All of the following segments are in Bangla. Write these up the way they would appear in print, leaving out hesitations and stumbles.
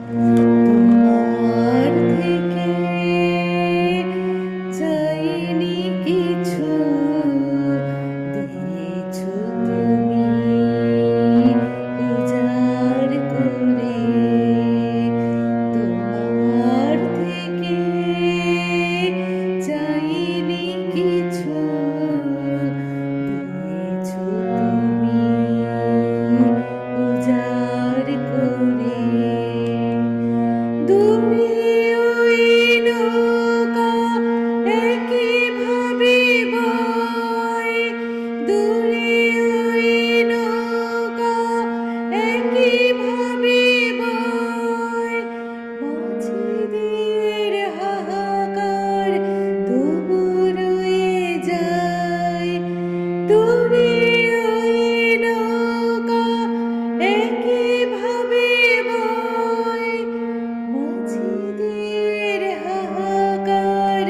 তোমার থেকে চাইনি কিছু, দিয়েছো তুমি উজাড় করে। তোমার থেকে চাইনি কিছু, দিয়েছো তুমি উজাড় করে। দূরে ওই নৌকা একইভাবে বয়, দূরে ওই নৌকা একইভাবে বয়। মাঝিদের হাহাকার তবু রয়ে যায়, দূরে ওই নৌকা একইভাবে বয়। মাঝিদের হাহাকার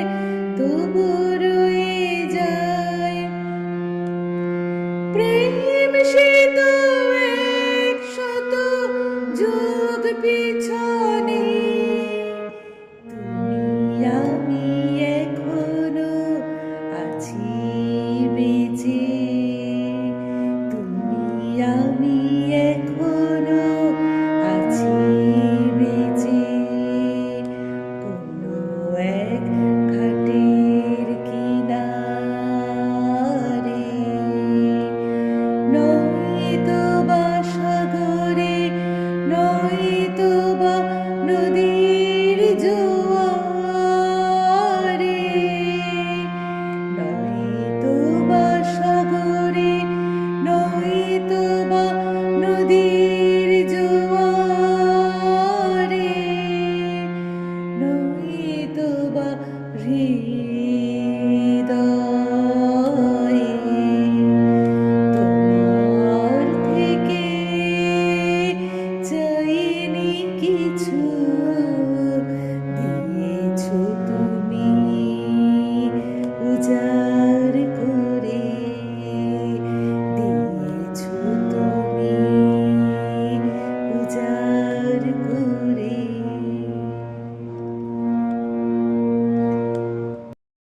তবু রয়ে যায়। প্রেম সে তো 100 যুগ পিছায়।